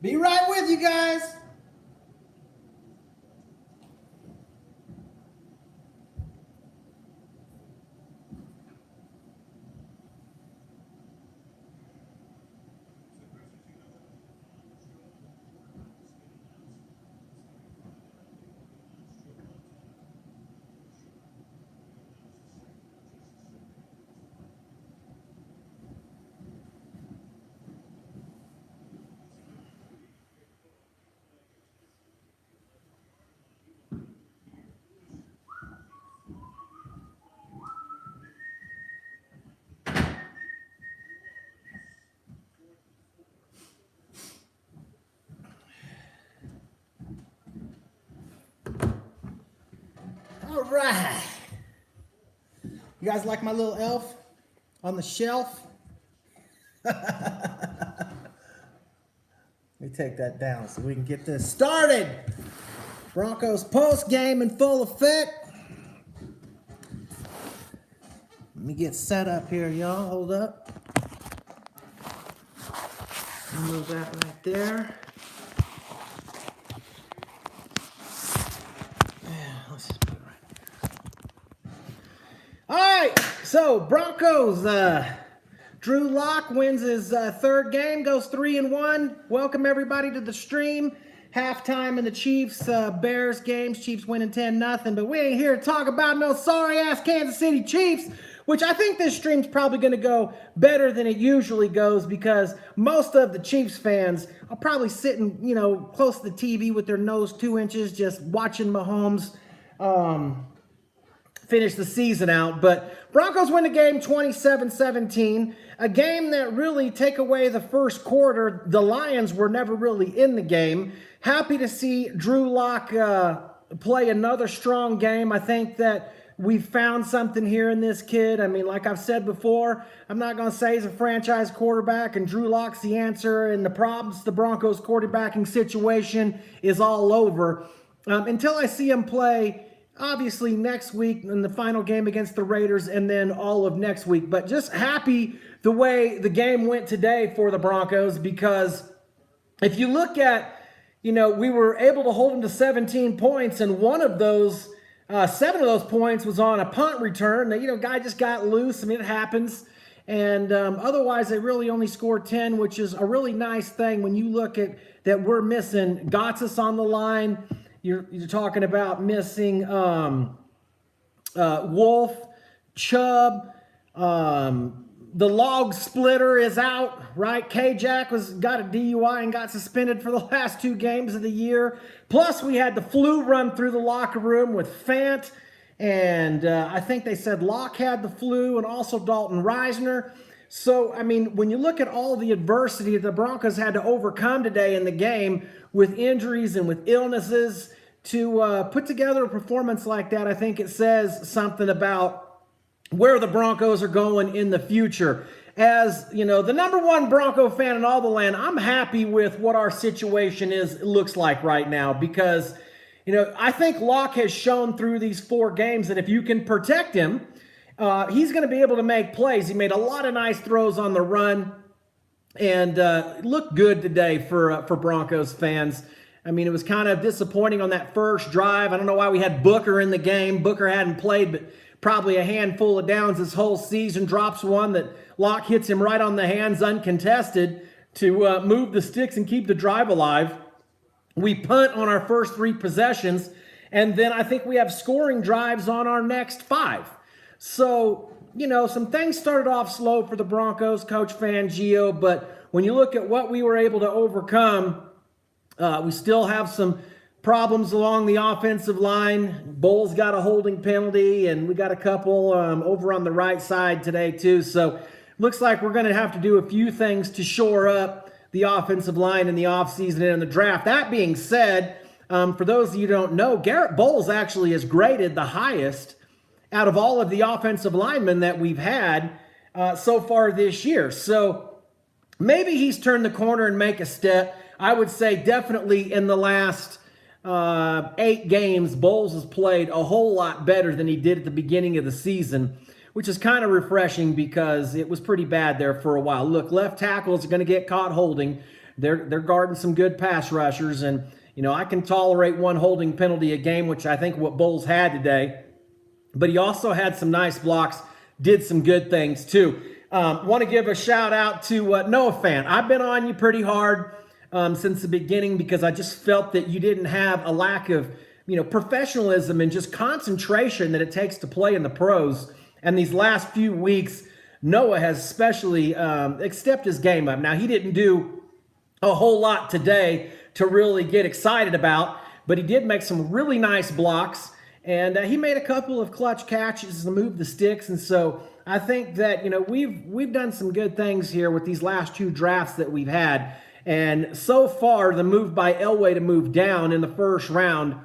Be right with you guys. All right. You guys like my little elf on the shelf? Let me take that down so we can get this started. Broncos post game in full effect. Let me get set up here, y'all. Hold up. Move that right there. Let's just put it right there. All right, so Broncos. Drew Lock wins his third game, goes 3-1. Welcome everybody to the stream. Halftime in the Chiefs-Bears games. Chiefs winning 10-0. But we ain't here to talk about no sorry-ass Kansas City Chiefs, which I think this stream's probably going to go better than it usually goes because most of the Chiefs fans are probably sitting, close to the TV with their nose 2 inches just watching Mahomes finish the season out. But Broncos win the game 27-17. A game that really, take away the first quarter, the Lions were never really in the game. Happy to see Drew Lock play another strong game. I think that we found something here in this kid. I mean, like I've said before, I'm not going to say he's a franchise quarterback and Drew Lock's the answer and the problems the Broncos quarterbacking situation is all over. Until I see him play, obviously next week in the final game against the Raiders and then all of next week. But just happy the way the game went today for the Broncos because if you look at, we were able to hold them to 17 points and one of those 7 of those points was on a punt return. Guy just got loose. I mean, it happens. And otherwise, they really only scored 10, which is a really nice thing when you look at that we're missing Gotsis on the line. You're talking about missing Wolf, Chubb. The log splitter is out, right? K-Jack got a DUI and got suspended for the last 2 games of the year. Plus, we had the flu run through the locker room with Fant. And I think they said Locke had the flu and also Dalton Reisner. So, I mean, when you look at all the adversity that the Broncos had to overcome today in the game with injuries and with illnesses, to put together a performance like that, I think it says something about where the Broncos are going in the future. As, the number one Bronco fan in all the land, I'm happy with what our situation looks like right now because, I think Locke has shown through these 4 games that if you can protect him, he's going to be able to make plays. He made a lot of nice throws on the run and looked good today for Broncos fans. I mean, it was kind of disappointing on that first drive. I don't know why we had Booker in the game. Booker hadn't played but probably a handful of downs this whole season. Drops one that Locke hits him right on the hands uncontested to move the sticks and keep the drive alive. We punt on our first 3 possessions, and then I think we have scoring drives on our next 5. So, some things started off slow for the Broncos, Coach Fangio, but when you look at what we were able to overcome, we still have some problems along the offensive line. Bowles got a holding penalty, and we got a couple over on the right side today too. So looks like we're going to have to do a few things to shore up the offensive line in the offseason and in the draft. That being said, for those of you who don't know, Garrett Bowles actually is graded the highest out of all of the offensive linemen that we've had so far this year. So maybe he's turned the corner and make a step. I would say definitely in the last 8 games, Bowles has played a whole lot better than he did at the beginning of the season, which is kind of refreshing because it was pretty bad there for a while. Look, left tackles are going to get caught holding. they're guarding some good pass rushers. And, I can tolerate one holding penalty a game, which I think what Bowles had today. But he also had some nice blocks, did some good things too. Want to give a shout out to Noah Fan. I've been on you pretty hard since the beginning because I just felt that you didn't have a lack of professionalism and just concentration that it takes to play in the pros. And these last few weeks, Noah has especially stepped his game up. Now, he didn't do a whole lot today to really get excited about, but he did make some really nice blocks. And he made a couple of clutch catches to move the sticks. And so I think that, we've done some good things here with these last two drafts that we've had. And so far, the move by Elway to move down in the first round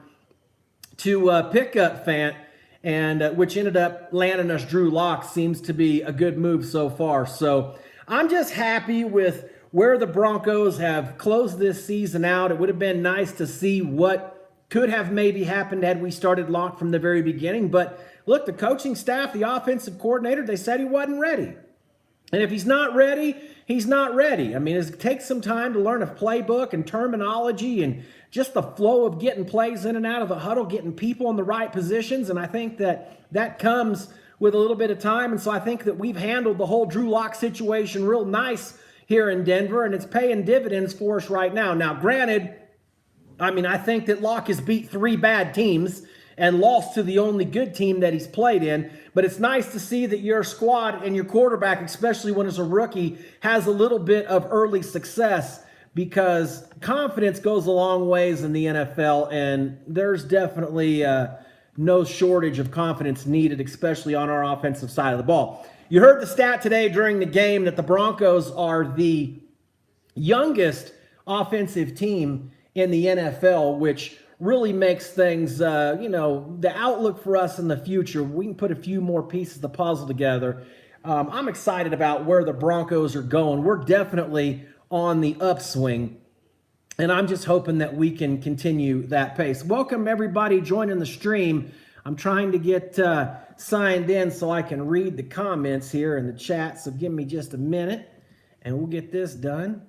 to pick up Fant, and which ended up landing us Drew Lock, seems to be a good move so far. So I'm just happy with where the Broncos have closed this season out. It would have been nice to see what could have maybe happened had we started Lock from the very beginning. But look, the coaching staff, the offensive coordinator, they said he wasn't ready. And if he's not ready, he's not ready. I mean, it takes some time to learn a playbook and terminology and just the flow of getting plays in and out of the huddle, getting people in the right positions. And I think that comes with a little bit of time. And so I think that we've handled the whole Drew Lock situation real nice here in Denver, and it's paying dividends for us right now. Now, granted, I think that Lock has beat 3 bad teams and lost to the only good team that he's played in. But it's nice to see that your squad and your quarterback, especially when it's a rookie, has a little bit of early success, because confidence goes a long ways in the NFL, and there's definitely no shortage of confidence needed, especially on our offensive side of the ball. You heard the stat today during the game that the Broncos are the youngest offensive team in the NFL, which really makes things, the outlook for us in the future. We can put a few more pieces of the puzzle together. I'm excited about where the Broncos are going. We're definitely on the upswing, and I'm just hoping that we can continue that pace. Welcome, everybody joining the stream. I'm trying to get signed in so I can read the comments here in the chat, so give me just a minute, and we'll get this done.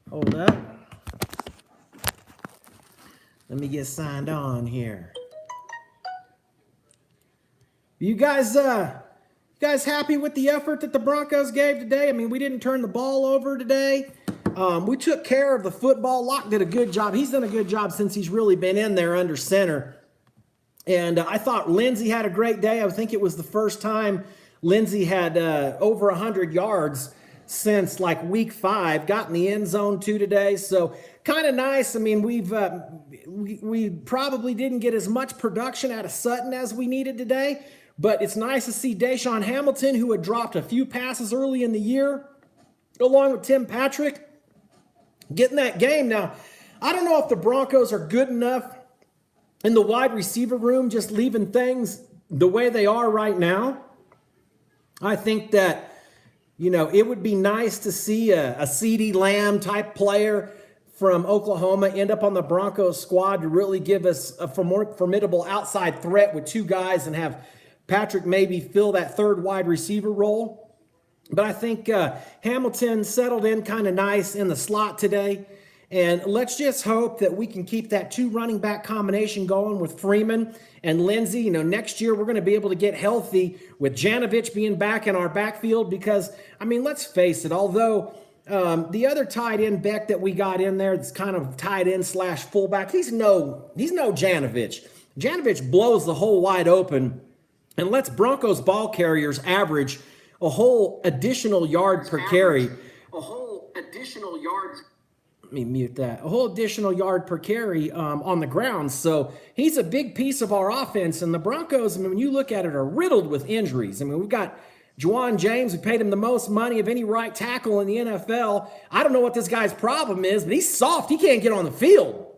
Hold up. Let me get signed on here. You guys happy with the effort that the Broncos gave today? We didn't turn the ball over today. We took care of the football. Locke did a good job. He's done a good job since he's really been in there under center. And I thought Lindsey had a great day. I think it was the first time Lindsey had over 100 yards since like week 5. Got in the end zone too today. So kind of nice. We probably didn't get as much production out of Sutton as we needed today, but it's nice to see Deshaun Hamilton, who had dropped a few passes early in the year, along with Tim Patrick, getting that game. Now, I don't know if the Broncos are good enough in the wide receiver room, just leaving things the way they are right now. I think that, it would be nice to see a CeeDee Lamb type player from Oklahoma end up on the Broncos squad to really give us a more formidable outside threat with 2 guys, and have Patrick maybe fill that 3rd wide receiver role. But I think Hamilton settled in kind of nice in the slot today. And let's just hope that we can keep that 2 running back combination going with Freeman and Lindsey. Next year we're going to be able to get healthy with Janovich being back in our backfield, because, let's face it, although the other tight end Beck that we got in there, that's kind of tight end / fullback, he's no Janovich. Janovich blows the hole wide open and lets Broncos ball carriers average a whole additional yard per carry. Let me mute that. A whole additional yard per carry on the ground. So he's a big piece of our offense. And the Broncos, when you look at it, are riddled with injuries. We've got Juwan James, we paid him the most money of any right tackle in the NFL. I don't know what this guy's problem is, but he's soft. He can't get on the field.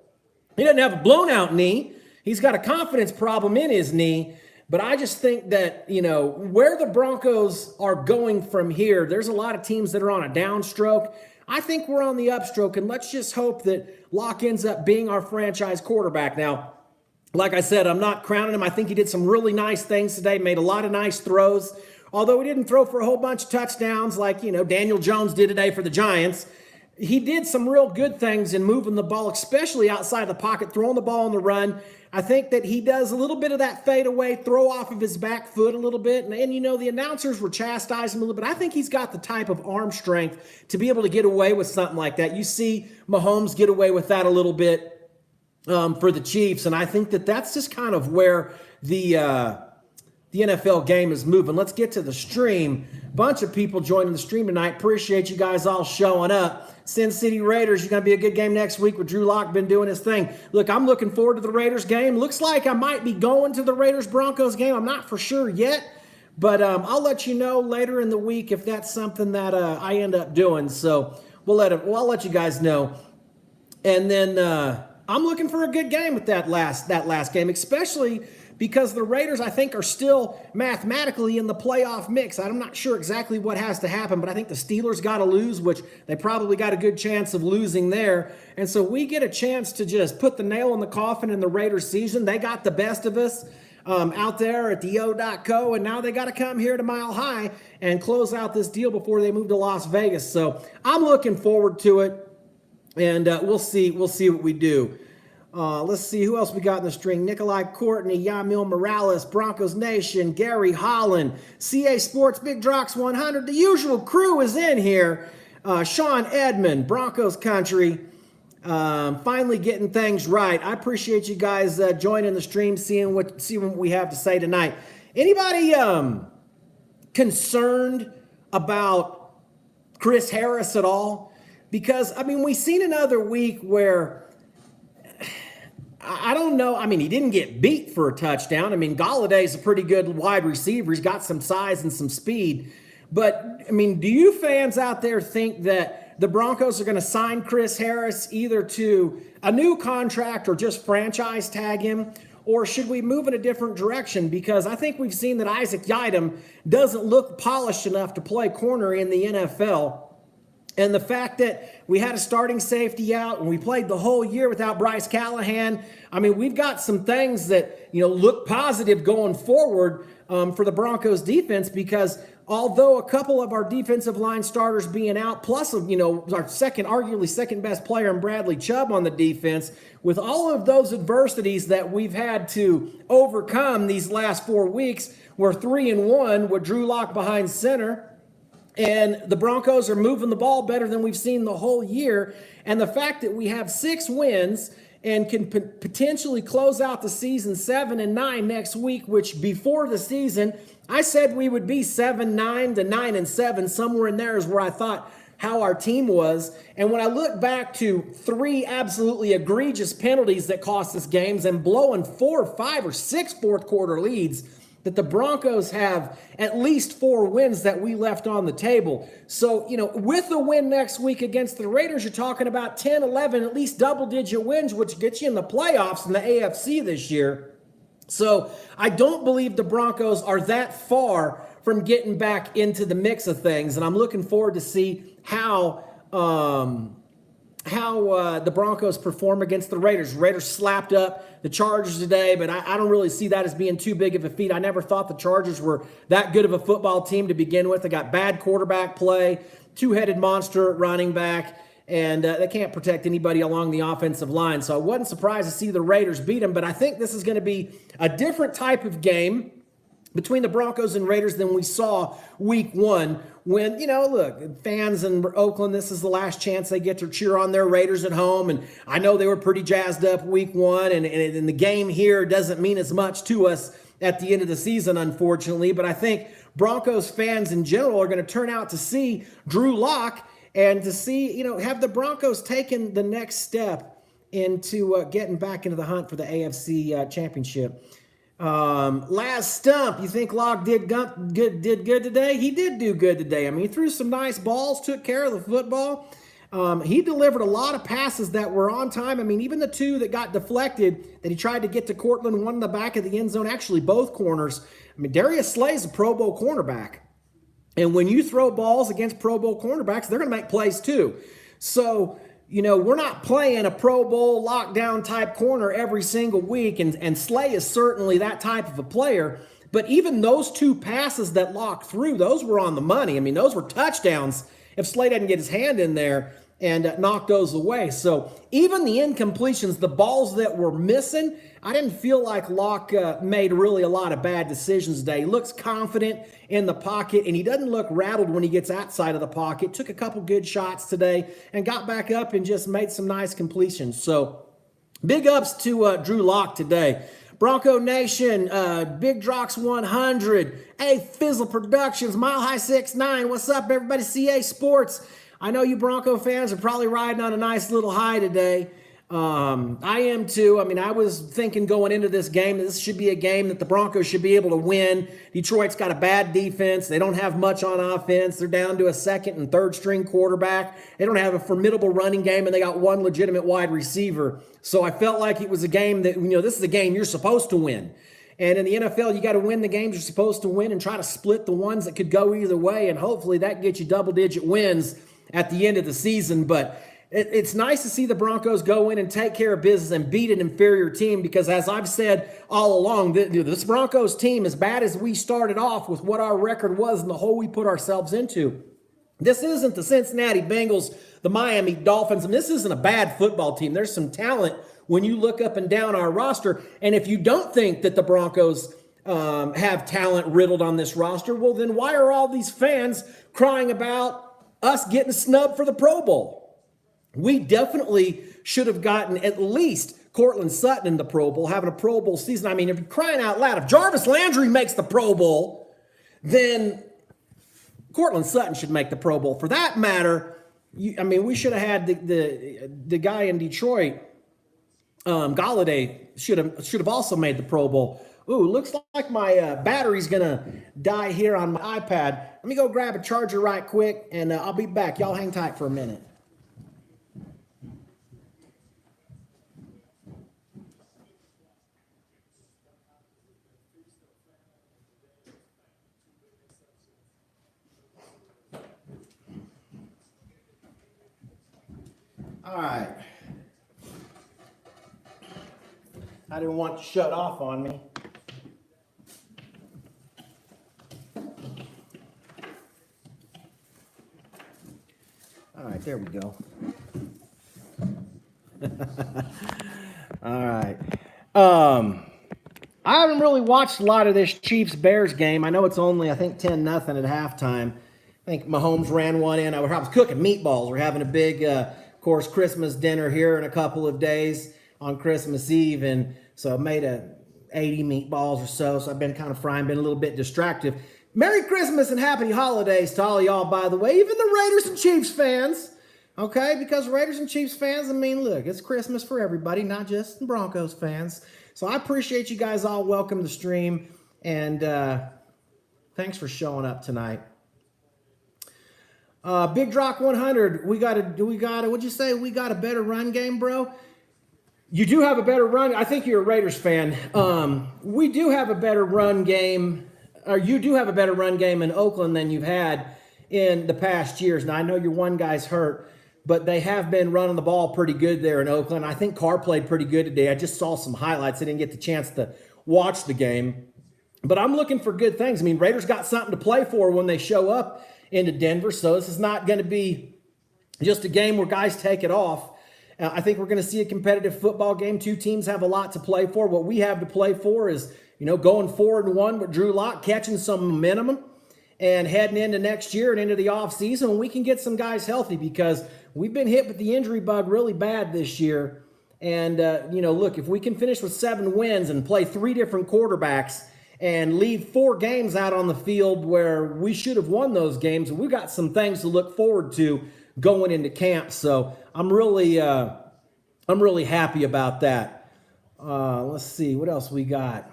He doesn't have a blown out knee. He's got a confidence problem in his knee. But I just think that, where the Broncos are going from here, there's a lot of teams that are on a downstroke. I think we're on the upstroke, and let's just hope that Locke ends up being our franchise quarterback. Now, like I said, I'm not crowning him. I think he did some really nice things today, made a lot of nice throws. Although he didn't throw for a whole bunch of touchdowns like, Daniel Jones did today for the Giants. he did some real good things in moving the ball, especially outside the pocket, throwing the ball on the run. I think that he does a little bit of that fadeaway, throw off of his back foot a little bit. And the announcers were chastising him a little bit. I think he's got the type of arm strength to be able to get away with something like that. You see Mahomes get away with that a little bit for the Chiefs. And I think that that's just kind of where the NFL game is moving. Let's get to the stream. Bunch of people joining the stream tonight. Appreciate you guys all showing up. Sin City Raiders, you're going to be a good game next week with Drew Lock been doing his thing. Look, I'm looking forward to the Raiders game. Looks like I might be going to the Raiders-Broncos game. I'm not for sure yet, but I'll let you know later in the week if that's something that I end up doing. So I'll let you guys know. And then I'm looking for a good game with that last game, especially because the Raiders, I think, are still mathematically in the playoff mix. I'm not sure exactly what has to happen, but I think the Steelers got to lose, which they probably got a good chance of losing there. And so we get a chance to just put the nail in the coffin in the Raiders season. They got the best of us out there at the O.co, and now they got to come here to Mile High and close out this deal before they move to Las Vegas. So I'm looking forward to it, and we'll see what we do. Let's see who else we got in the string. Nikolai Courtney, Yamil Morales, Broncos Nation, Gary Holland, CA Sports, Big Drox 100. The usual crew is in here. Sean Edmond, Broncos Country, finally getting things right. I appreciate you guys joining the stream, seeing what we have to say tonight. Anybody concerned about Chris Harris at all? Because, we've seen another week where I don't know. He didn't get beat for a touchdown. Galladay's a pretty good wide receiver. He's got some size and some speed. But, do you fans out there think that the Broncos are going to sign Chris Harris either to a new contract or just franchise tag him? Or should we move in a different direction? Because I think we've seen that Isaac Yiadom doesn't look polished enough to play corner in the NFL. And the fact that we had a starting safety out and we played the whole year without Bryce Callahan, we've got some things that, look positive going forward for the Broncos defense, because although a couple of our defensive line starters being out, plus, our arguably second best player in Bradley Chubb on the defense, with all of those adversities that we've had to overcome these last 4 weeks, we're 3-1 with Drew Lock behind center. And the Broncos are moving the ball better than we've seen the whole year. And the fact that we have 6 wins and can potentially close out the season 7-9 next week, which before the season, I said we would be 7-9 to 9-7. Somewhere in there is where I thought how our team was. And when I look back to 3 absolutely egregious penalties that cost us games and blowing 4, 5, or 6 fourth quarter leads, that the Broncos have at least 4 wins that we left on the table. So, with the win next week against the Raiders, you're talking about 10, 11, at least double-digit wins, which gets you in the playoffs in the AFC this year. So I don't believe the Broncos are that far from getting back into the mix of things, and I'm looking forward to see how the Broncos perform against the Raiders. Raiders slapped up the Chargers today, but I don't really see that as being too big of a feat. I never thought the Chargers were that good of a football team to begin with. They got bad quarterback play, 2-headed monster at running back, and they can't protect anybody along the offensive line. So I wasn't surprised to see the Raiders beat them, but I think this is going to be a different type of game between the Broncos and Raiders than we saw week 1 when, look, fans in Oakland, this is the last chance they get to cheer on their Raiders at home. And I know they were pretty jazzed up week 1, and the game here doesn't mean as much to us at the end of the season, unfortunately. But I think Broncos fans in general are going to turn out to see Drew Lock and to see, have the Broncos taken the next step into getting back into the hunt for the AFC championship. Last stump, you think Locke did good today? He did do good today. He threw some nice balls, took care of the football. He delivered a lot of passes that were on time. Even the 2 that got deflected that he tried to get to Cortland, one in the back of the end zone, actually both corners. Darius Slay's a Pro Bowl cornerback. And when you throw balls against Pro Bowl cornerbacks, they're going to make plays too. So, we're not playing a Pro Bowl lockdown type corner every single week, and Slay is certainly that type of a player. But even those 2 passes that Locke threw, those were on the money. Those were touchdowns if Slay didn't get his hand in there. and knock those away. So even the incompletions, the balls that were missing, I didn't feel like Locke made really a lot of bad decisions today. He looks confident in the pocket, and he doesn't look rattled when he gets outside of the pocket. Took a couple good shots today and got back up and just made some nice completions. So big ups to Drew Locke today. Bronco Nation, Big Drox 100, A Fizzle Productions, Mile High 69. What's up, everybody? CA Sports. I know you Bronco fans are probably riding on a nice little high today. I am too. I mean, I was thinking going into this game that this should be a game that the Broncos should be able to win. Detroit's got a bad defense. They don't have much on offense. They're down to a second and third string quarterback. They don't have a formidable running game, and they got one legitimate wide receiver. So I felt like it was a game that, this is a game you're supposed to win. And in the NFL, you got to win the games you're supposed to win and try to split the ones that could go either way. And hopefully that gets you double-digit wins at the end of the season. But it's nice to see the Broncos go in and take care of business and beat an inferior team, because as I've said all along, this Broncos team, as bad as we started off with what our record was and the hole we put ourselves into, this isn't the Cincinnati Bengals, the Miami Dolphins, and this isn't a bad football team. There's some talent when you look up and down our roster. And if you don't think that the Broncos have talent riddled on this roster, well, then why are all these fans crying about us getting snubbed for the Pro Bowl? We definitely should have gotten at least Cortland Sutton in the Pro Bowl, having a Pro Bowl season. I mean, if you're crying out loud, if Jarvis Landry makes the Pro Bowl, then Cortland Sutton should make the Pro Bowl. For that matter, we should have had the guy in Detroit, Galladay, should have also made the Pro Bowl. Ooh, looks like my battery's gonna die here on my iPad. Let me go grab a charger right quick, and I'll be back. Y'all hang tight for a minute. All right. I didn't want to shut off on me. All right, there we go. All right. I haven't really watched a lot of this Chiefs-Bears game. I know it's only, 10-0 at halftime. I think Mahomes ran one in. I was cooking meatballs. We're having a big, of course, Christmas dinner here in a couple of days on Christmas Eve. And so I made 80 meatballs or so. So I've been kind of frying, been a little bit distracted. Merry Christmas and happy holidays to all y'all, by the way. Even the Raiders and Chiefs fans. Okay? Because Raiders and Chiefs fans, look, it's Christmas for everybody, not just the Broncos fans. So I appreciate you guys all. Welcome to the stream. And thanks for showing up tonight. Big Drock 100. What'd you say? We got a better run game, bro? You do have a better run. I think you're a Raiders fan. We do have a better run game, or you do have a better run game in Oakland than you've had in the past years. Now, I know your one guy's hurt, but they have been running the ball pretty good there in Oakland. I think Carr played pretty good today. I just saw some highlights. I didn't get the chance to watch the game. But I'm looking for good things. Raiders got something to play for when they show up into Denver, so this is not going to be just a game where guys take it off. I think we're going to see a competitive football game. Two teams have a lot to play for. What we have to play for is, going 4-1 with Drew Lock, catching some momentum, and heading into next year and into the offseason when we can get some guys healthy, because we've been hit with the injury bug really bad this year. And, look, if we can finish with 7 wins and play 3 different quarterbacks and leave 4 games out on the field where we should have won those games, we've got some things to look forward to going into camp. So I'm really happy about that. Let's see what else we got.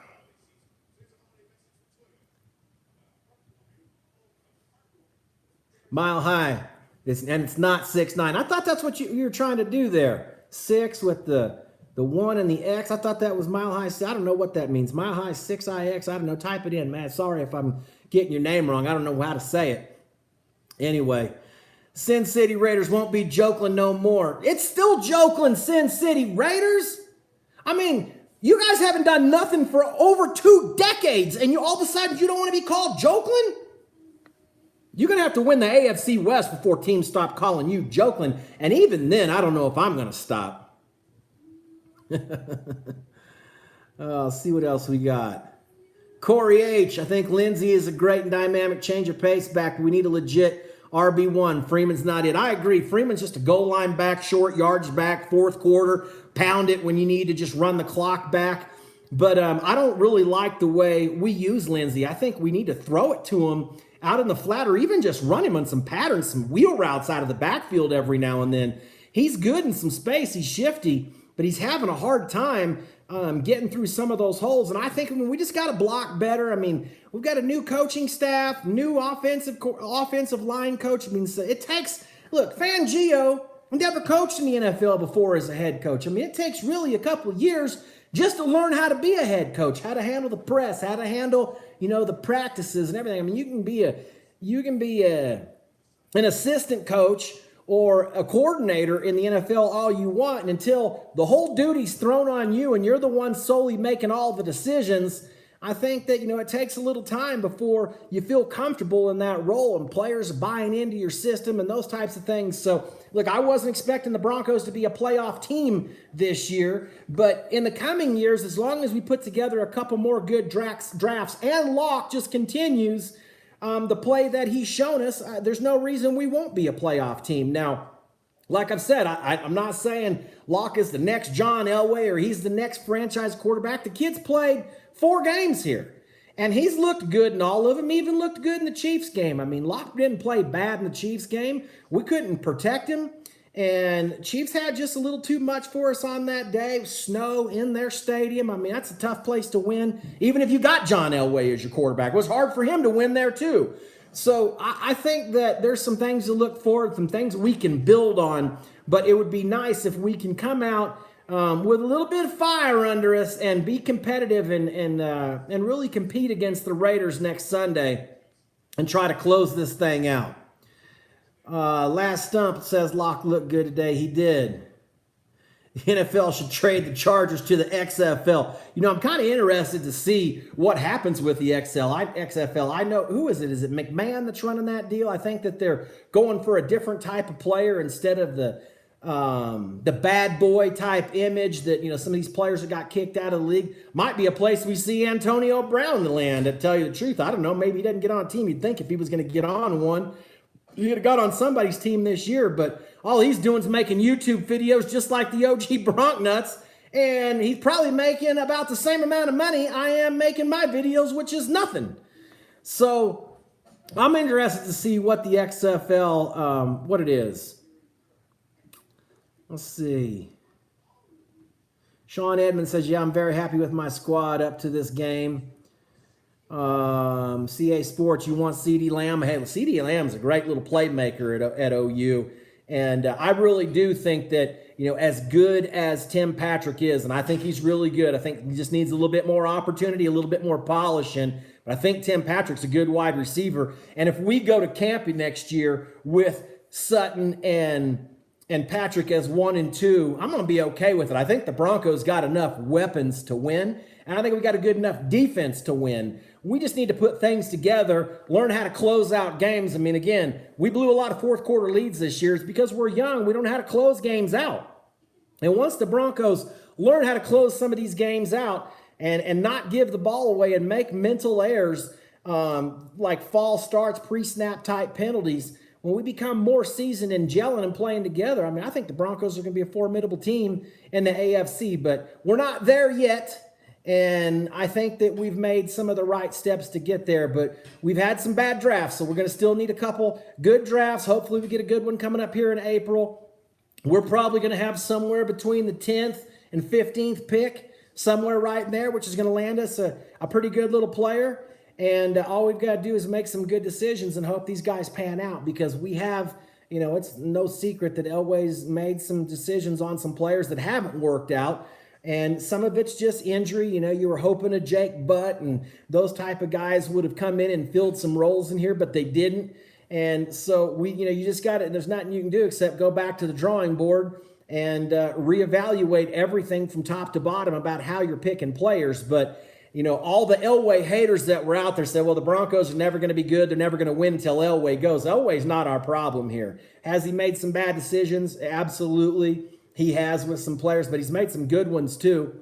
Mile High, and it's not 6'9". I thought that's what you were trying to do there. 6 with the 1 and the X. I thought that was Mile High. I don't know what that means. Mile High 6IX. I don't know. Type it in, man. Sorry if I'm getting your name wrong. I don't know how to say it. Anyway, Sin City Raiders won't be Jokeland no more. It's still Jokeland, Sin City Raiders. You guys haven't done nothing for over 2 decades, and all of a sudden you don't want to be called Jokeland? You're going to have to win the AFC West before teams stop calling you joking. And even then, I don't know if I'm going to stop. Let's see what else we got. Corey H. I think Lindsey is a great and dynamic change of pace back. We need a legit RB1. Freeman's not it. I agree. Freeman's just a goal line back, short yards back, fourth quarter, pound it when you need to just run the clock back. But I don't really like the way we use Lindsey. I think we need to throw it to him out in the flat, or even just run him on some patterns, some wheel routes out of the backfield every now and then. He's good in some space. He's shifty, but he's having a hard time getting through some of those holes. And I think we just got to block better. I mean, we've got a new coaching staff, new offensive line coach. I mean, so it takes, look, Fangio never coached in the NFL before as a head coach. I mean, it takes really a couple of years just to learn how to be a head coach, how to handle the press, how to handle, the practices and everything. I mean, you can be an assistant coach or a coordinator in the NFL all you want, and until the whole duty's thrown on you and you're the one solely making all the decisions, I think that, it takes a little time before you feel comfortable in that role and players buying into your system and those types of things. So, look, I wasn't expecting the Broncos to be a playoff team this year, but in the coming years, as long as we put together a couple more good drafts and Locke just continues the play that he's shown us, there's no reason we won't be a playoff team. Now, like I've said, I'm not saying Locke is the next John Elway or he's the next franchise quarterback. The kid's played 4 games here, and he's looked good in all of them. He even looked good in the Chiefs game. I mean, Locke didn't play bad in the Chiefs game. We couldn't protect him, and Chiefs had just a little too much for us on that day. Snow in their stadium. I mean, that's a tough place to win, even if you got John Elway as your quarterback. It was hard for him to win there too. So I think that there's some things to look forward, some things we can build on, but it would be nice if we can come out with a little bit of fire under us and be competitive and really compete against the Raiders next Sunday and try to close this thing out. Last Stump says Locke looked good today. He did. The NFL should trade the Chargers to the XFL. I'm kind of interested to see what happens with the XFL. I know, who is it? Is it McMahon that's running that deal? I think that they're going for a different type of player instead of the bad boy type image that, some of these players that got kicked out of the league. Might be a place we see Antonio Brown land, to tell you the truth. I don't know. Maybe he doesn't get on a team. You'd think if he was going to get on one, he would have got on somebody's team this year, but all he's doing is making YouTube videos just like the OG Bronc Nuts, and he's probably making about the same amount of money I am making my videos, which is nothing. So I'm interested to see what the XFL, what it is. Let's see. Sean Edmonds says, yeah, I'm very happy with my squad up to this game. CA Sports, you want CeeDee Lamb? Hey, CeeDee Lamb's a great little playmaker at OU. And I really do think that, as good as Tim Patrick is, and I think he's really good, I think he just needs a little bit more opportunity, a little bit more polishing. But I think Tim Patrick's a good wide receiver. And if we go to camp next year with Sutton and Patrick as 1 and 2, I'm going to be okay with it. I think the Broncos got enough weapons to win, and I think we got a good enough defense to win. We just need to put things together, learn how to close out games. I mean, again, we blew a lot of fourth quarter leads this year. It's because we're young. We don't know how to close games out. And once the Broncos learn how to close some of these games out and not give the ball away and make mental errors like false starts, pre-snap type penalties, when we become more seasoned and gelling and playing together, I mean, I think the Broncos are going to be a formidable team in the AFC, but we're not there yet. And I think that we've made some of the right steps to get there, but we've had some bad drafts, so we're going to still need a couple good drafts. Hopefully we get a good one coming up here in April. We're probably going to have somewhere between the 10th and 15th pick, somewhere right there, which is going to land us a pretty good little player. And all we've got to do is make some good decisions and hope these guys pan out, because we have, it's no secret that Elway's made some decisions on some players that haven't worked out. And some of it's just injury. You were hoping a Jake Butt and those type of guys would have come in and filled some roles in here, but they didn't. And so you just got it. There's nothing you can do except go back to the drawing board and reevaluate everything from top to bottom about how you're picking players. But all the Elway haters that were out there said, well, the Broncos are never going to be good. They're never going to win until Elway goes. Elway's not our problem here. Has he made some bad decisions? Absolutely. He has with some players, but he's made some good ones too.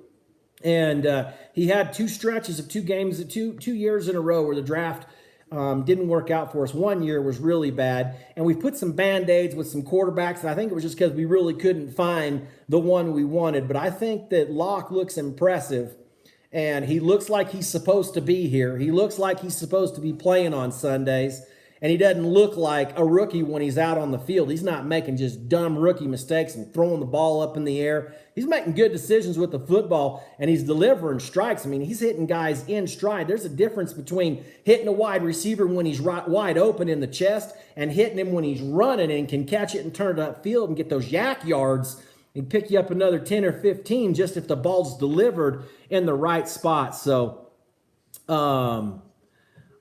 And he had two stretches of 2 games, 2 years in a row where the draft didn't work out for us. 1 year was really bad. And we put some Band-Aids with some quarterbacks, and I think it was just because we really couldn't find the one we wanted. But I think that Locke looks impressive, and he looks like he's supposed to be here. He looks like he's supposed to be playing on Sundays, and he doesn't look like a rookie when he's out on the field. He's not making just dumb rookie mistakes and throwing the ball up in the air. He's making good decisions with the football, and he's delivering strikes. I mean, he's hitting guys in stride. There's a difference between hitting a wide receiver when he's wide open in the chest and hitting him when he's running and can catch it and turn it upfield and get those yak yards and pick you up another 10 or 15 just if the ball's delivered in the right spot. So,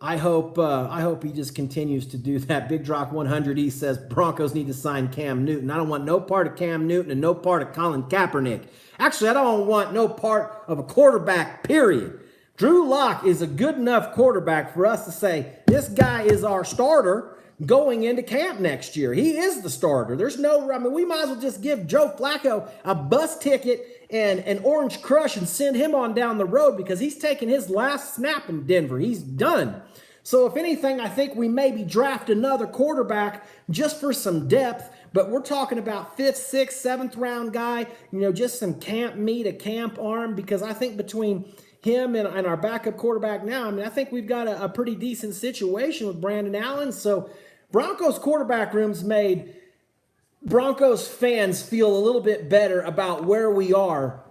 I hope he just continues to do that. Big Rock 100E says Broncos need to sign Cam Newton. I don't want no part of Cam Newton and no part of Colin Kaepernick. Actually, I don't want no part of a quarterback, period. Drew Lock is a good enough quarterback for us to say this guy is our starter going into camp next year. He is the starter. We might as well just give Joe Flacco a bus ticket and an orange crush and send him on down the road because he's taking his last snap in Denver. He's done. So if anything, I think we maybe draft another quarterback just for some depth, but we're talking about 5th, 6th, 7th round guy, just some camp meat, a camp arm, because I think between him and our backup quarterback now, I think we've got a pretty decent situation with Brandon Allen. So Broncos quarterback room's made Broncos fans feel a little bit better about where we are,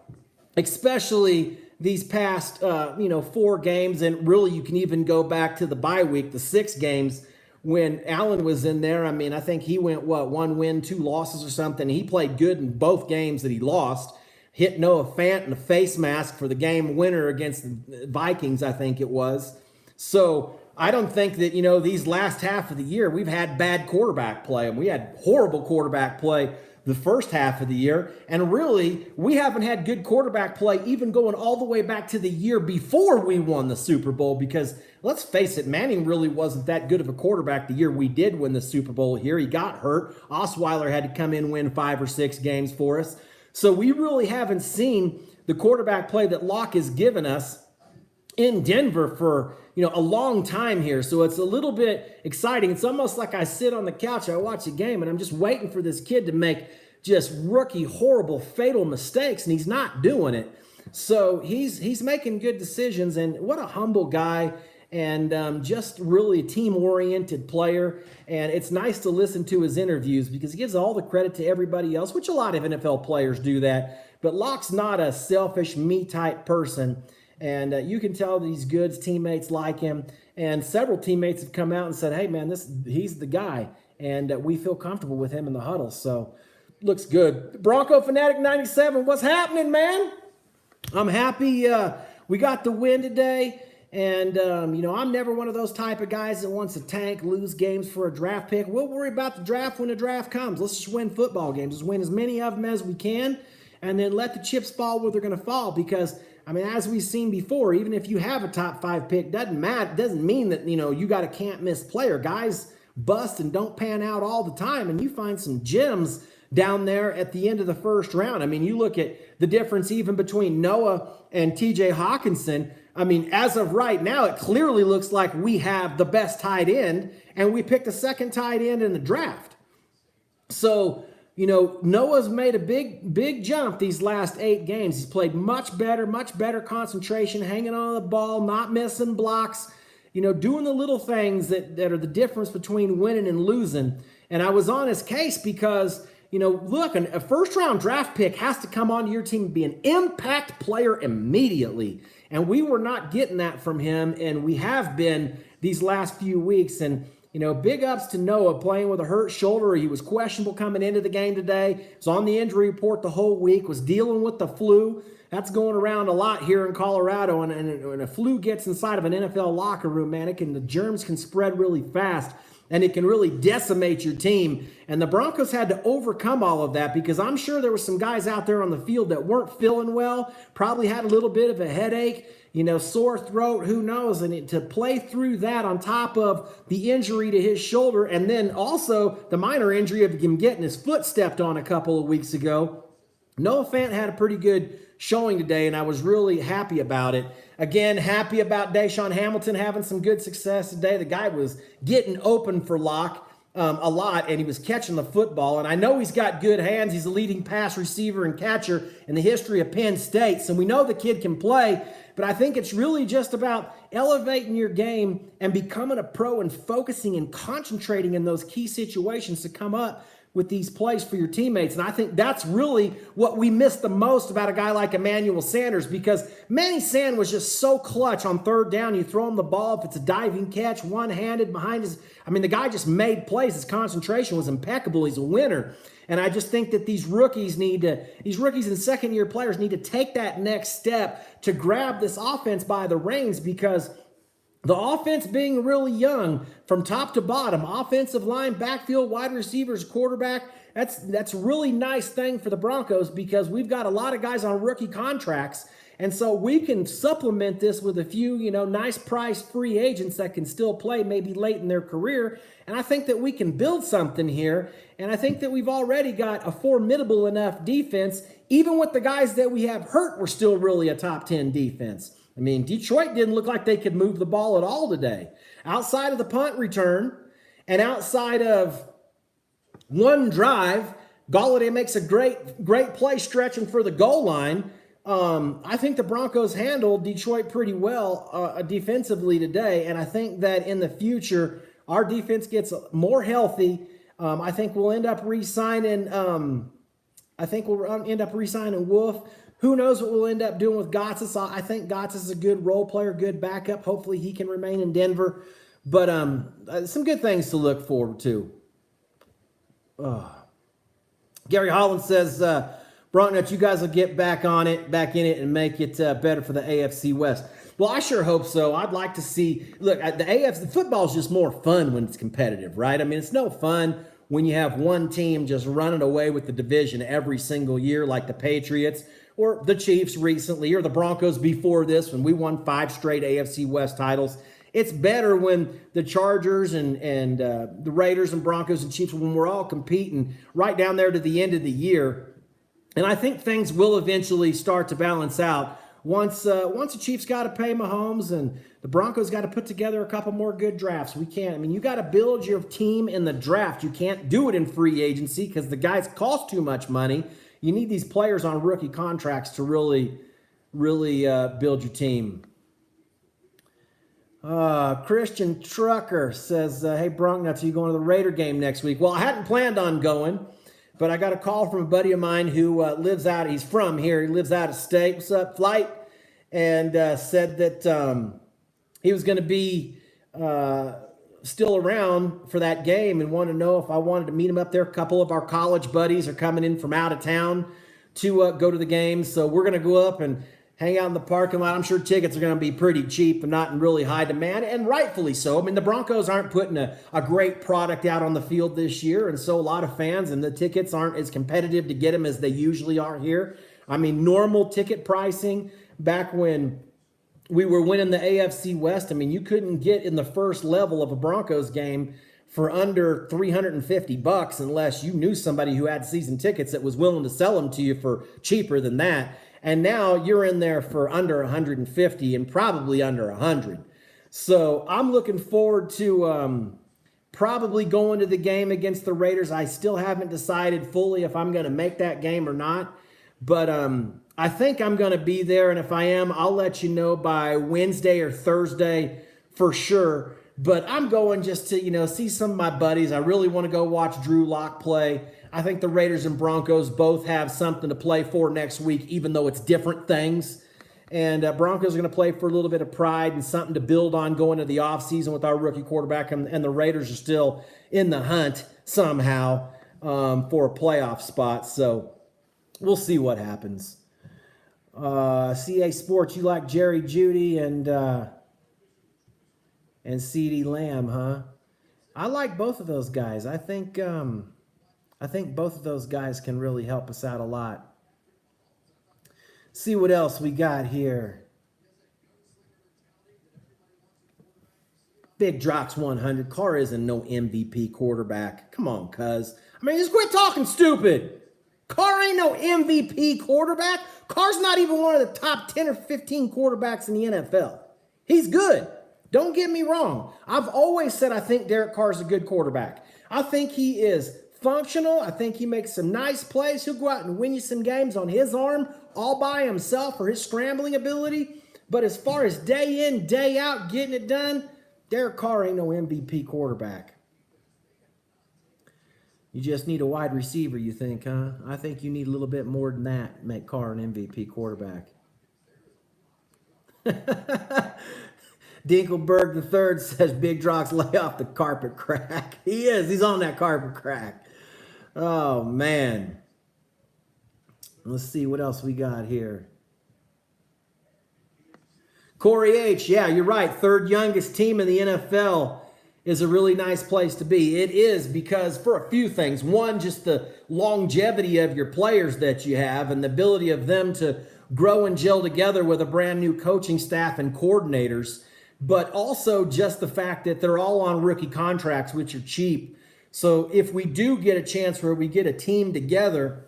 especially these past, 4 games. And really, you can even go back to the bye week, the 6 games when Allen was in there. I think he went, 1 win, 2 losses or something. He played good in both games that he lost. Hit Noah Fant in a face mask for the game winner against the Vikings, I think it was. So I don't think that, these last half of the year, we've had bad quarterback play. And we had horrible quarterback play the first half of the year. And really, we haven't had good quarterback play even going all the way back to the year before we won the Super Bowl. Because let's face it, Manning really wasn't that good of a quarterback the year we did win the Super Bowl here. He got hurt. Osweiler had to come in and win 5 or 6 games for us. So we really haven't seen the quarterback play that Locke has given us in Denver for a long time here. So it's a little bit exciting. It's almost like I sit on the couch, I watch a game, and I'm just waiting for this kid to make just rookie, horrible, fatal mistakes, and he's not doing it. So he's making good decisions, and what a humble guy, and just really a team-oriented player. And it's nice to listen to his interviews because he gives all the credit to everybody else, which a lot of NFL players do that. But Locke's not a selfish, me-type person. And you can tell that he's good. His teammates like him. And several teammates have come out and said, hey, man, he's the guy. And we feel comfortable with him in the huddle. So, looks good. Bronco Fanatic 97, what's happening, man? I'm happy we got the win today. And, I'm never one of those type of guys that wants to tank, lose games for a draft pick. We'll worry about the draft when the draft comes. Let's just win football games. Let's win as many of them as we can. And then let the chips fall where they're going to fall because, as we've seen before, even if you have a top 5 pick, doesn't mean that, you got a can't miss player. Guys bust and don't pan out all the time, and you find some gems down there at the end of the first round. You look at the difference even between Noah and TJ Hawkinson. As of right now, it clearly looks like we have the best tight end, and we picked a second tight end in the draft. So, Noah's made a big jump these last 8 games. He's played much better concentration, hanging on the ball, not missing blocks, doing the little things that are the difference between winning and losing. And I was on his case because, look, a first-round draft pick has to come onto your team and be an impact player immediately. And we were not getting that from him, and we have been these last few weeks. And big ups to Noah playing with a hurt shoulder. He was questionable coming into the game today. Was on the injury report the whole week. Was dealing with the flu. That's going around a lot here in Colorado. And when a flu gets inside of an NFL locker room, man, the germs can spread really fast. And it can really decimate your team. And the Broncos had to overcome all of that because I'm sure there were some guys out there on the field that weren't feeling well, probably had a little bit of a headache. sore throat, who knows? And to play through that on top of the injury to his shoulder, and then also the minor injury of him getting his foot stepped on a couple of weeks ago, Noah Fant had a pretty good showing today, and I was really happy about it. Again, happy about Deshaun Hamilton having some good success today. The guy was getting open for Locke a lot, and he was catching the football. And I know he's got good hands. He's a leading pass receiver and catcher in the history of Penn State, so we know the kid can play. But I think it's really just about elevating your game and becoming a pro and focusing and concentrating in those key situations to come up with these plays for your teammates. And I think that's really what we missed the most about a guy like Emmanuel Sanders, because Manny Sand was just so clutch on third down. You throw him the ball, if it's a diving catch, one-handed behind his, the guy just made plays. His concentration was impeccable. He's a winner. And I just think that these rookies and second-year players need to take that next step to grab this offense by the reins, because the offense being really young from top to bottom, offensive line, backfield, wide receivers, quarterback, that's a really nice thing for the Broncos, because we've got a lot of guys on rookie contracts. And so we can supplement this with a few, nice price free agents that can still play maybe late in their career. And I think that we can build something here. And I think that we've already got a formidable enough defense. Even with the guys that we have hurt, we're still really a top 10 defense. Detroit didn't look like they could move the ball at all today. Outside of the punt return and outside of one drive, Golladay makes a great play stretching for the goal line. I think the Broncos handled Detroit pretty well defensively today, and I think that in the future, our defense gets more healthy. I think we'll end up re-signing Wolf. Who knows what we'll end up doing with Gotsis? I think Gotsis is a good role player, good backup. Hopefully he can remain in Denver. But some good things to look forward to. Gary Holland says, Broncos, you guys will get back in it and make it better for the AFC West. Well, I sure hope so. I'd like to see, look, the AFC, football is just more fun when it's competitive, right? It's no fun when you have one team just running away with the division every single year, like the Patriots or the Chiefs recently, or the Broncos before this when we won 5 straight AFC West titles. It's better when the Chargers and the Raiders and Broncos and Chiefs, when we're all competing right down there to the end of the year. And I think things will eventually start to balance out once the Chiefs got to pay Mahomes and the Broncos got to put together a couple more good drafts. We can't. You got to build your team in the draft. You can't do it in free agency because the guys cost too much money. You need these players on rookie contracts to really build your team. Christian Trucker says, hey, Broncos, are you going to the Raider game next week? Well, I hadn't planned on going, but I got a call from a buddy of mine who he's from here. He lives out of state. What's up, Flight? And said that he was going to be still around for that game and wanted to know if I wanted to meet him up there. A couple of our college buddies are coming in from out of town to go to the game. So we're going to go up and hang out in the parking lot. I'm sure tickets are going to be pretty cheap and not in really high demand, and rightfully so. The Broncos aren't putting a great product out on the field this year, and so a lot of fans, and the tickets aren't as competitive to get them as they usually are here. Normal ticket pricing back when we were winning the AFC West, you couldn't get in the first level of a Broncos game for under $350 unless you knew somebody who had season tickets that was willing to sell them to you for cheaper than that. And now you're in there for under 150 and probably under 100. So I'm looking forward to probably going to the game against the Raiders. I still haven't decided fully if I'm going to make that game or not. But I think I'm going to be there. And if I am, I'll let you know by Wednesday or Thursday for sure. But I'm going just to, see some of my buddies. I really want to go watch Drew Lock play. I think the Raiders and Broncos both have something to play for next week, even though it's different things. And Broncos are going to play for a little bit of pride and something to build on going into the offseason with our rookie quarterback. And the Raiders are still in the hunt somehow for a playoff spot. So we'll see what happens. CA Sports, you like Jerry Jeudy and CeeDee Lamb, huh? I like both of those guys. I think both of those guys can really help us out a lot. See what else we got here. Big Drox 100. Carr isn't no MVP quarterback. Come on, cuz. I mean, just quit talking stupid. Carr ain't no MVP quarterback. Carr's not even one of the top 10 or 15 quarterbacks in the NFL. He's good. Don't get me wrong. I've always said I think Derek Carr's a good quarterback. I think he is functional. I think he makes some nice plays. He'll go out and win you some games on his arm all by himself for his scrambling ability. But as far as day in, day out, getting it done, Derek Carr ain't no MVP quarterback. You just need a wide receiver, you think, huh? I think you need a little bit more than that to make Carr an MVP quarterback. Dinkelberg III says Big Drox lay off the carpet crack. He is. He's on that carpet crack. Oh, man. Let's see what else we got here. Corey H., yeah, you're right. Third youngest team in the NFL is a really nice place to be. It is because for a few things. One, just the longevity of your players that you have and the ability of them to grow and gel together with a brand new coaching staff and coordinators. But also just the fact that they're all on rookie contracts, which are cheap. So if we do get a chance where we get a team together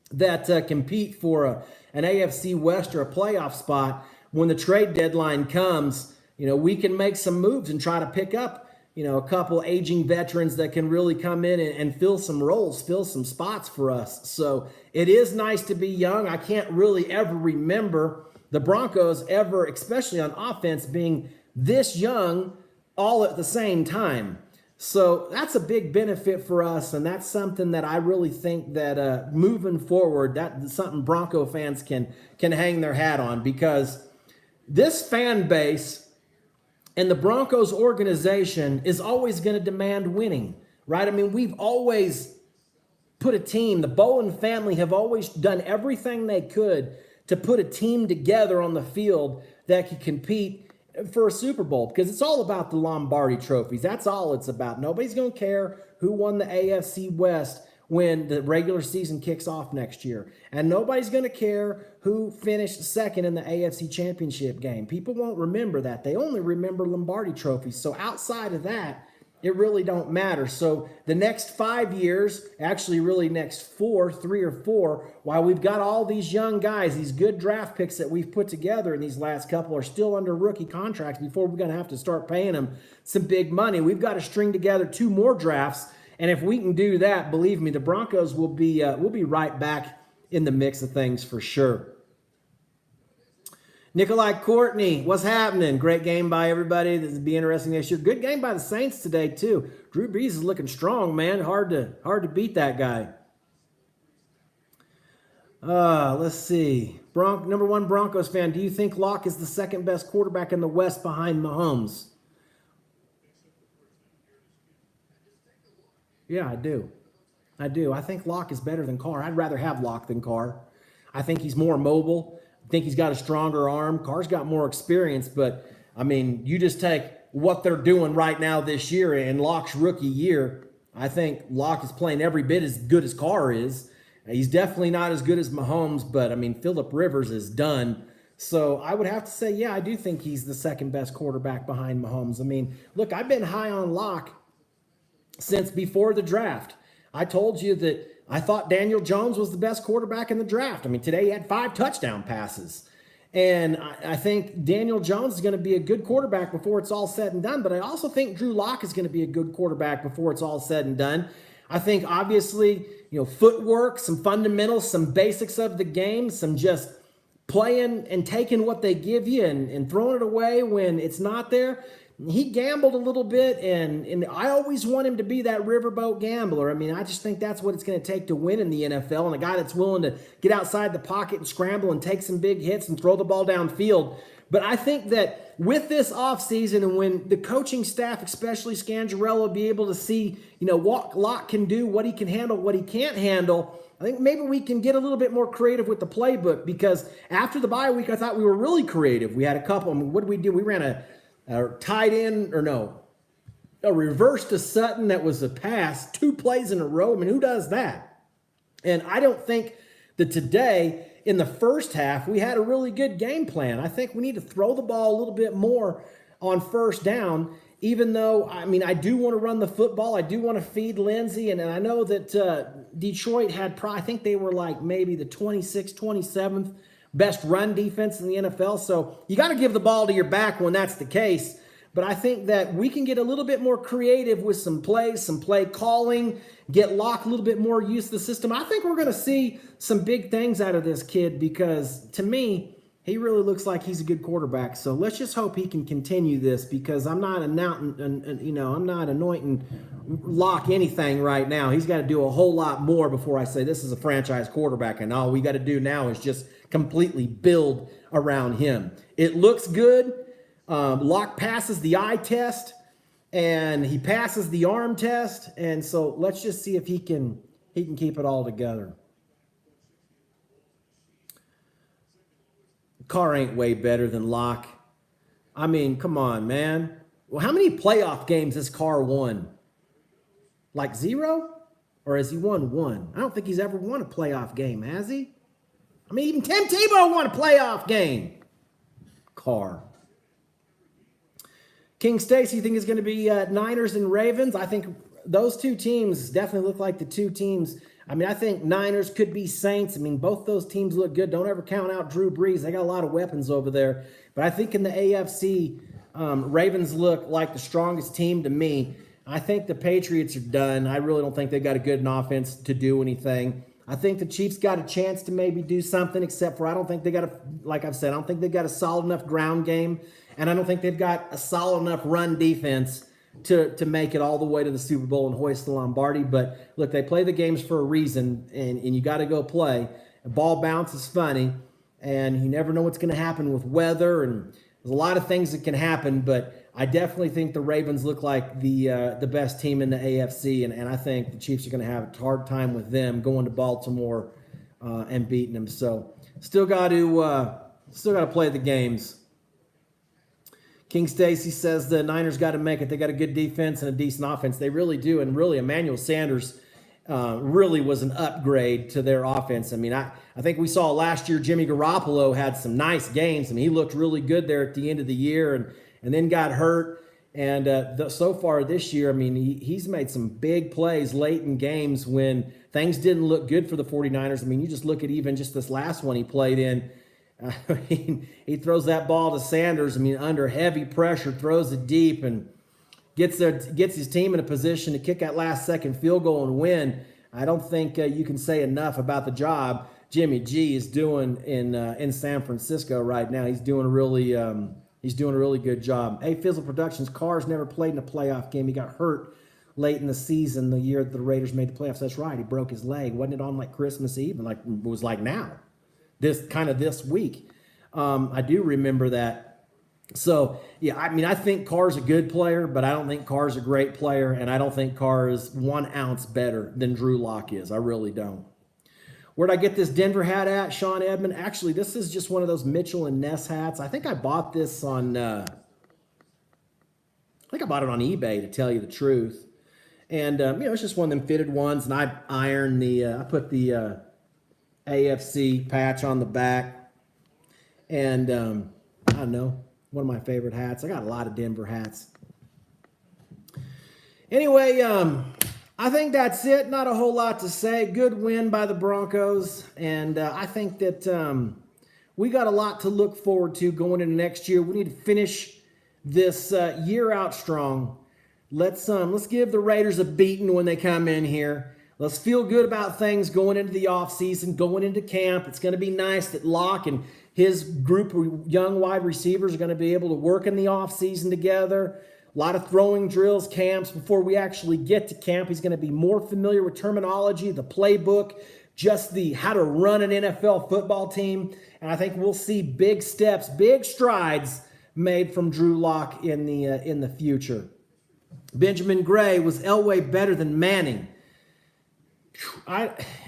that compete for an AFC West or a playoff spot, when the trade deadline comes, we can make some moves and try to pick up, a couple aging veterans that can really come in and fill some roles, fill some spots for us. So it is nice to be young. I can't really ever remember the Broncos ever, especially on offense, being this young all at the same time. So that's a big benefit for us, and that's something that I really think that moving forward, that's something Bronco fans can hang their hat on, because this fan base and the Broncos organization is always going to demand winning, right? I mean, we've always put a team, the Bowen family have always done everything they could to put a team together on the field that could compete for a Super Bowl, because it's all about the Lombardi trophies. That's all it's about. Nobody's going to care who won the AFC West when the regular season kicks off next year. And nobody's going to care who finished second in the AFC Championship game. People won't remember that. They only remember Lombardi trophies. So outside of that, it really don't matter. So the next 5 years, actually really next 3 or 4, while we've got all these young guys, these good draft picks that we've put together in these last couple are still under rookie contracts before we're going to have to start paying them some big money. We've got to string together 2 more drafts. And if we can do that, believe me, the Broncos will be right back in the mix of things for sure. Nikolai Courtney, what's happening? Great game by everybody. This will be interesting this year. Good game by the Saints today, too. Drew Brees is looking strong, man. Hard to beat that guy. Let's see. Number 1 Broncos fan, do you think Locke is the second best quarterback in the West behind Mahomes? Yeah, I do. I think Locke is better than Carr. I'd rather have Locke than Carr. I think he's more mobile. I think he's got a stronger arm. Carr's got more experience, but, I mean, you just take what they're doing right now this year in Locke's rookie year. I think Locke is playing every bit as good as Carr is. He's definitely not as good as Mahomes, but, I mean, Phillip Rivers is done. So I would have to say, yeah, I do think he's the second best quarterback behind Mahomes. I mean, look, I've been high on Locke since before the draft. I told you that I thought Daniel Jones was the best quarterback in the draft. I mean, today he had 5 touchdown passes. And I think Daniel Jones is going to be a good quarterback before it's all said and done. But I also think Drew Lock is going to be a good quarterback before it's all said and done. I think, obviously, footwork, some fundamentals, some basics of the game, some just playing and taking what they give you and throwing it away when it's not there. He gambled a little bit, and I always want him to be that riverboat gambler. I mean, I just think that's what it's going to take to win in the NFL, and a guy that's willing to get outside the pocket and scramble and take some big hits and throw the ball downfield. But I think that with this offseason and when the coaching staff, especially Scangarello, will be able to see, what Locke can do, what he can handle, what he can't handle, I think maybe we can get a little bit more creative with the playbook, because after the bye week, I thought we were really creative. We had a couple. I mean, what did we do? We ran a reverse to Sutton that was a pass, 2 plays in a row. I mean, who does that? And I don't think that today, in the first half, we had a really good game plan. I think we need to throw the ball a little bit more on first down, even though, I mean, I do want to run the football. I do want to feed Lindsey. And I know that Detroit had, I think they were like maybe the 26th, 27th best run defense in the NFL. So you got to give the ball to your back when that's the case. But I think that we can get a little bit more creative with some plays, some play calling, get Locke a little bit more used to the system. I think we're going to see some big things out of this kid because, to me, he really looks like he's a good quarterback. So let's just hope he can continue this because I'm not anointing Locke anything right now. He's got to do a whole lot more before I say this is a franchise quarterback, and all we got to do now is just completely build around him. It looks good. Locke passes the eye test, and he passes the arm test, and so let's just see if he can keep it all together. Carr ain't way better than Locke. I mean, come on, man. Well, how many playoff games has Carr won? Like 0? Or has he won 1? I don't think he's ever won a playoff game, has he? I mean, even Tim Tebow won a playoff game. Carr. King Stacy, you think it's going to be Niners and Ravens? I think those two teams definitely look like the two teams. I mean, I think Niners could be Saints. I mean, both those teams look good. Don't ever count out Drew Brees. They got a lot of weapons over there. But I think in the AFC, Ravens look like the strongest team to me. I think the Patriots are done. I really don't think they've got a good offense to do anything. I think the Chiefs got a chance to maybe do something, except for I don't think they got like I've said, I don't think they've got a solid enough ground game. And I don't think they've got a solid enough run defense to make it all the way to the Super Bowl and hoist the Lombardi. But look, they play the games for a reason, and you got to go play. A ball bounce is funny, and you never know what's going to happen with weather, and there's a lot of things that can happen. But I definitely think the Ravens look like the best team in the AFC, and I think the Chiefs are going to have a hard time with them going to Baltimore and beating them. So still got to play the games. King Stacy says the Niners got to make it. They got a good defense and a decent offense. They really do. And really, Emmanuel Sanders really was an upgrade to their offense. I mean, I think we saw last year Jimmy Garoppolo had some nice games. I mean, he looked really good there at the end of the year and then got hurt. And so far this year, I mean, he's made some big plays late in games when things didn't look good for the 49ers. I mean, you just look at even just this last one he played in. I mean, he throws that ball to Sanders. I mean, under heavy pressure, throws it deep and gets his team in a position to kick that last-second field goal and win. I don't think you can say enough about the job Jimmy G is doing in San Francisco right now. He's doing a really good job. Hey, Fizzle Productions, Carr's never played in a playoff game. He got hurt late in the season, the year that the Raiders made the playoffs. That's right. He broke his leg. Wasn't it on like Christmas Eve? And it was like now. This week. I do remember that. So, yeah, I mean, I think Carr's a good player, but I don't think Carr's a great player, and I don't think Carr is 1 ounce better than Drew Lock is. I really don't. Where'd I get this Denver hat at, Sean Edmond? Actually, this is just one of those Mitchell and Ness hats. I think I bought this on it on eBay, to tell you the truth. And, it's just one of them fitted ones, and I put the AFC patch on the back, and I don't know, one of my favorite hats. I got a lot of Denver hats. Anyway, I think that's it. Not a whole lot to say. Good win by the Broncos, and I think that we got a lot to look forward to going into next year. We need to finish this year out strong. Let's give the Raiders a beating when they come in here. Let's feel good about things going into the offseason, going into camp. It's going to be nice that Locke and his group of young wide receivers are going to be able to work in the offseason together. A lot of throwing drills, camps. Before we actually get to camp, he's going to be more familiar with terminology, the playbook, just how to run an NFL football team. And I think we'll see big steps, big strides made from Drew Lock in the future. Benjamin Gray, was Elway better than Manning?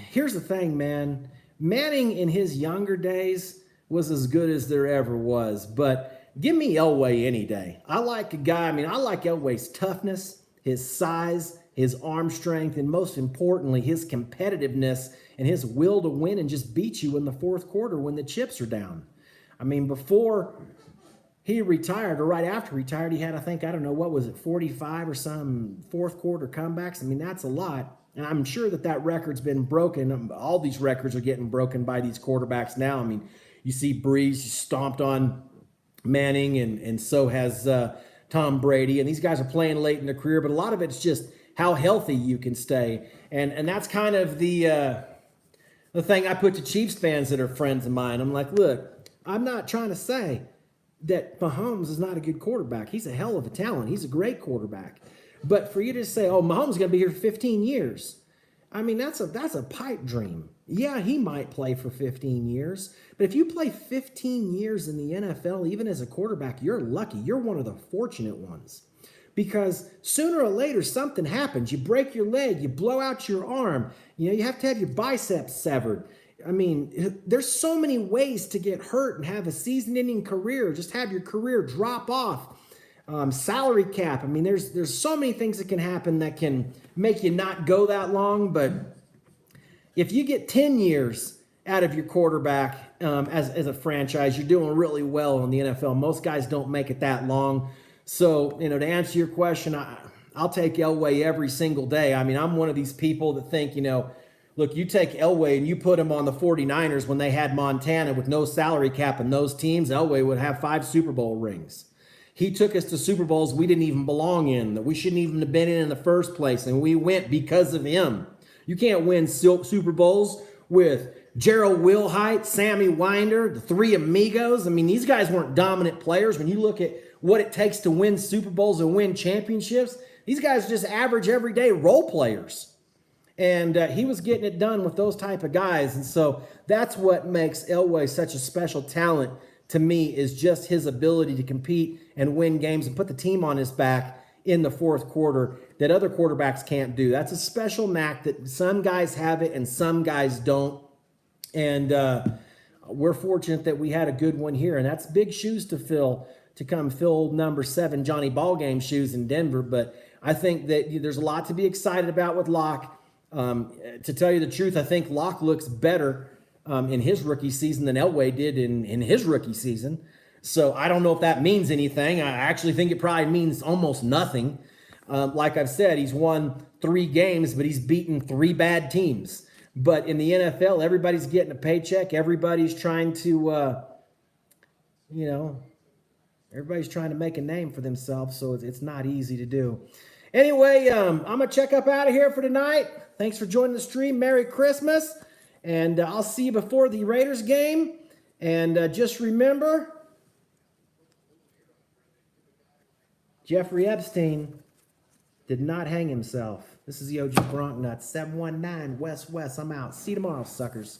Here's the thing, man. Manning in his younger days was as good as there ever was, but give me Elway any day. I like Elway's toughness, his size, his arm strength, and most importantly, his competitiveness and his will to win and just beat you in the fourth quarter when the chips are down. I mean, before he retired, or right after he retired, he had, I think, I don't know, what was it, 45 or some fourth quarter comebacks? I mean, that's a lot. And I'm sure that record's been broken. All these records are getting broken by these quarterbacks now. I mean, you see Breeze stomped on Manning, and so has Tom Brady. And these guys are playing late in their career, but a lot of it's just how healthy you can stay. And that's kind of the thing I put to Chiefs fans that are friends of mine. I'm like, look, I'm not trying to say that Mahomes is not a good quarterback. He's a hell of a talent. He's a great quarterback. But for you to say, oh, Mahomes is going to be here for 15 years, I mean, that's a pipe dream. Yeah, he might play for 15 years. But if you play 15 years in the NFL, even as a quarterback, you're lucky. You're one of the fortunate ones. Because sooner or later, something happens. You break your leg, you blow out your arm, you have to have your biceps severed. I mean, there's so many ways to get hurt and have a season-ending career, just have your career drop off. Salary cap. I mean, there's so many things that can happen that can make you not go that long. But if you get 10 years out of your quarterback as a franchise, you're doing really well in the NFL. Most guys don't make it that long. So, to answer your question, I'll take Elway every single day. I mean, I'm one of these people that think, look, you take Elway and you put him on the 49ers when they had Montana with no salary cap and those teams, Elway would have 5 Super Bowl rings. He took us to Super Bowls we didn't even belong in, that we shouldn't even have been in the first place, and we went because of him. You can't win Super Bowls with Gerald Wilhite, Sammy Winder, the 3 Amigos. I mean, these guys weren't dominant players. When you look at what it takes to win Super Bowls and win championships, these guys are just average, everyday role players. And he was getting it done with those type of guys. And so that's what makes Elway such a special talent to me, is just his ability to compete and win games and put the team on his back in the fourth quarter that other quarterbacks can't do. That's a special knack that some guys have it and some guys don't. And we're fortunate that we had a good one here. And that's big shoes to fill, to come fill number 7 Johnny Ballgame shoes in Denver. But I think that there's a lot to be excited about with Locke. To tell you the truth, I think Locke looks better in his rookie season than Elway did in his rookie season. So I don't know if that means anything. I actually think it probably means almost nothing. Like I've said, he's won 3 games, but he's beaten 3 bad teams. But in the NFL, everybody's getting a paycheck. Everybody's trying to, everybody's trying to make a name for themselves. So it's not easy to do. Anyway, I'm going to check up out of here for tonight. Thanks for joining the stream. Merry Christmas. And I'll see you before the Raiders game. And just remember, Jeffrey Epstein did not hang himself. This is the OG Bronc Nuts, 719 West. I'm out. See you tomorrow, suckers.